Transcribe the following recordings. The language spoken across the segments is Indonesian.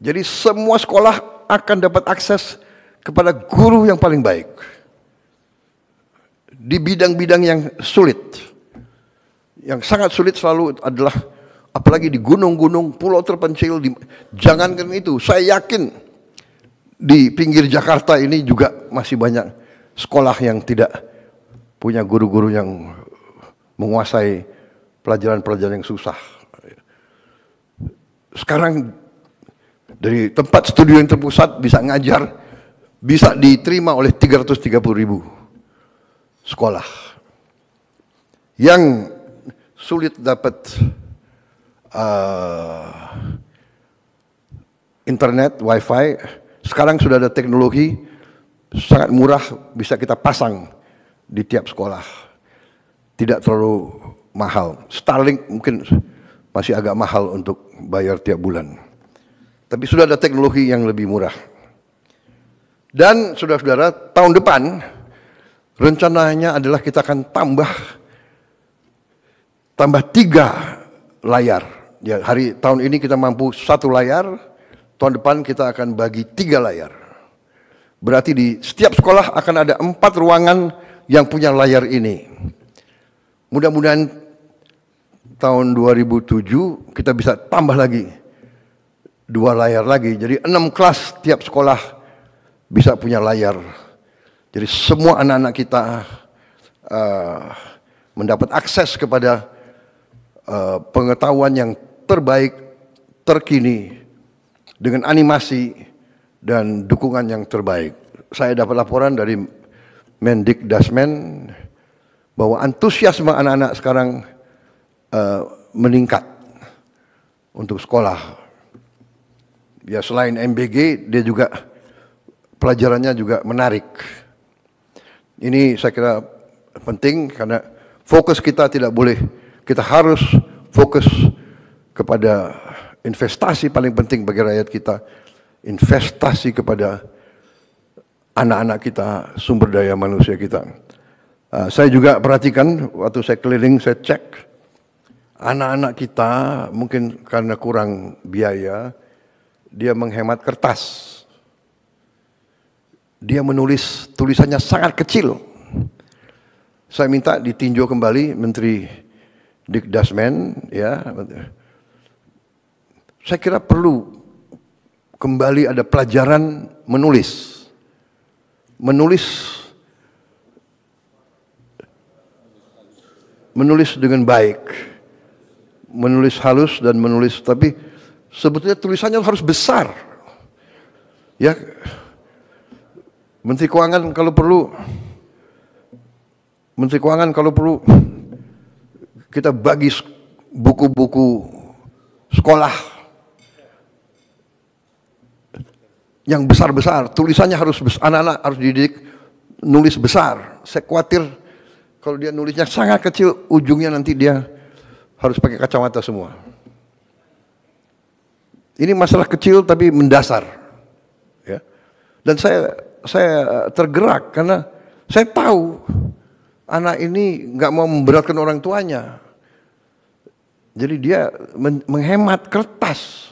Jadi semua sekolah akan dapat akses kepada guru yang paling baik di bidang-bidang yang sulit. Yang sangat sulit selalu adalah apalagi di gunung-gunung, pulau terpencil. Jangankan itu, saya yakin di pinggir Jakarta ini juga masih banyak sekolah yang tidak punya guru-guru yang menguasai pelajaran-pelajaran yang susah. Sekarang dari tempat studio yang terpusat bisa ngajar, bisa diterima oleh 330.000 sekolah. Yang sulit dapat internet, wifi, sekarang sudah ada teknologi sangat murah bisa kita pasang di tiap sekolah. Tidak terlalu mahal. Starlink mungkin masih agak mahal untuk bayar tiap bulan. Tapi sudah ada teknologi yang lebih murah. Dan saudara-saudara, tahun depan rencananya adalah kita akan tambah 3 layar. Ya, tahun ini kita mampu 1 layar, tahun depan kita akan bagi 3 layar. Berarti di setiap sekolah akan ada 4 ruangan yang punya layar ini. Mudah-mudahan tahun 2007 kita bisa tambah lagi 2 layar lagi. Jadi 6 kelas tiap sekolah bisa punya layar. Jadi semua anak-anak kita mendapat akses kepada pengetahuan yang terbaik, terkini, dengan animasi dan dukungan yang terbaik. Saya dapat laporan dari Mendikdasmen bahwa antusiasme anak-anak sekarang meningkat untuk sekolah. Ya, selain MBG, dia juga pelajarannya juga menarik. Ini saya kira penting karena fokus kita tidak boleh, kita harus fokus kepada investasi paling penting bagi rakyat kita, investasi kepada anak-anak kita, sumber daya manusia kita. Saya juga perhatikan waktu saya keliling, saya cek anak-anak kita mungkin karena kurang biaya, dia menghemat kertas. Dia menulis tulisannya sangat kecil. Saya minta ditinjau kembali Menteri Dikdasmen, ya. Saya kira perlu kembali ada pelajaran menulis. Menulis dengan baik. Menulis halus dan menulis, tapi sebetulnya tulisannya harus besar. Ya. Menteri Keuangan kalau perlu kita bagi buku-buku sekolah yang besar-besar, tulisannya harus besar, anak-anak harus dididik nulis besar. Saya khawatir kalau dia nulisnya sangat kecil, ujungnya nanti dia harus pakai kacamata semua. Ini masalah kecil tapi mendasar, ya. Dan saya tergerak karena saya tahu anak ini nggak mau memberatkan orang tuanya. Jadi dia menghemat kertas.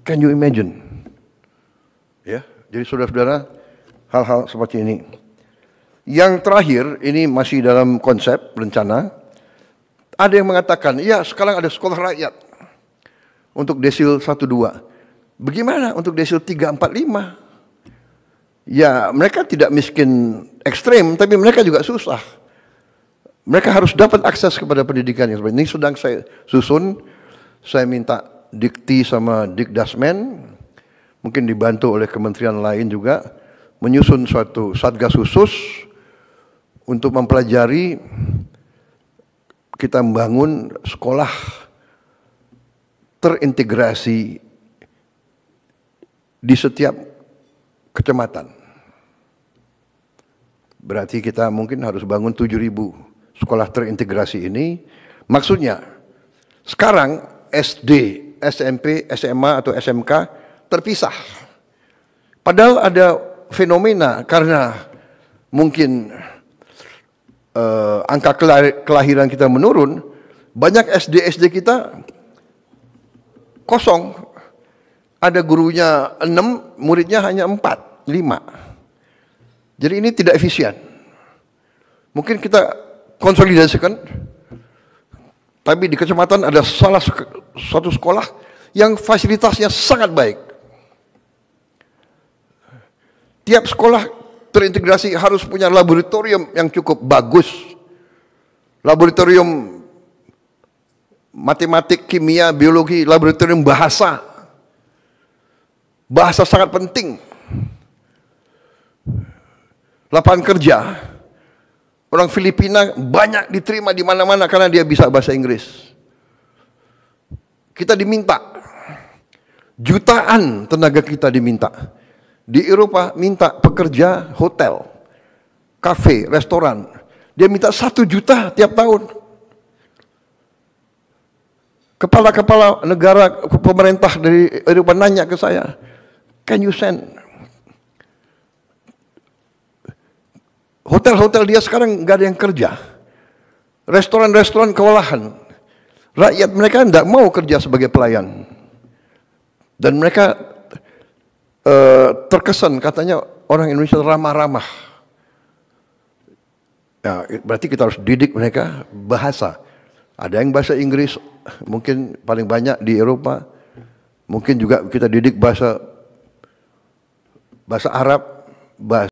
Can you imagine? Ya, jadi saudara-saudara, hal-hal seperti ini. Yang terakhir, ini masih dalam konsep rencana. Ada yang mengatakan, ya sekarang ada sekolah rakyat untuk desil 1-2. Bagaimana untuk desil 3-4-5? Ya, mereka tidak miskin ekstrem, tapi mereka juga susah. Mereka harus dapat akses kepada pendidikan yang seperti ini. Ini sedang saya susun. Saya minta Dikti sama Dikdasmen, mungkin dibantu oleh kementerian lain juga, menyusun suatu satgas khusus untuk mempelajari kita membangun sekolah terintegrasi di setiap kecamatan. Berarti kita mungkin harus bangun 7.000 sekolah terintegrasi ini. Maksudnya, sekarang SD, SMP, SMA atau SMK terpisah. Padahal ada fenomena karena mungkin angka kelahiran kita menurun, banyak SD kita kosong. ada gurunya 6, muridnya hanya 4, 5. Jadi ini tidak efisien. Mungkin kita konsolidasikan, tapi di kecamatan ada suatu sekolah yang fasilitasnya sangat baik. Tiap sekolah terintegrasi harus punya laboratorium yang cukup bagus. Laboratorium matematik, kimia, biologi, laboratorium bahasa. Bahasa sangat penting. Lapangan kerja. Orang Filipina banyak diterima di mana-mana karena dia bisa bahasa Inggris. Kita diminta. Jutaan tenaga kita diminta. Di Eropa minta pekerja hotel, kafe, restoran. Dia minta 1 juta tiap tahun. Kepala-kepala negara, pemerintah dari Eropa nanya ke saya, can you send? Hotel-hotel dia sekarang nggak ada yang kerja. Restoran-restoran kewalahan. Rakyat mereka tidak mau kerja sebagai pelayan. Dan mereka terkesan katanya orang Indonesia ramah-ramah. Ya, berarti kita harus didik mereka bahasa. Ada yang bahasa Inggris, mungkin paling banyak di Eropa. Mungkin juga kita didik bahasa Arab, bahasa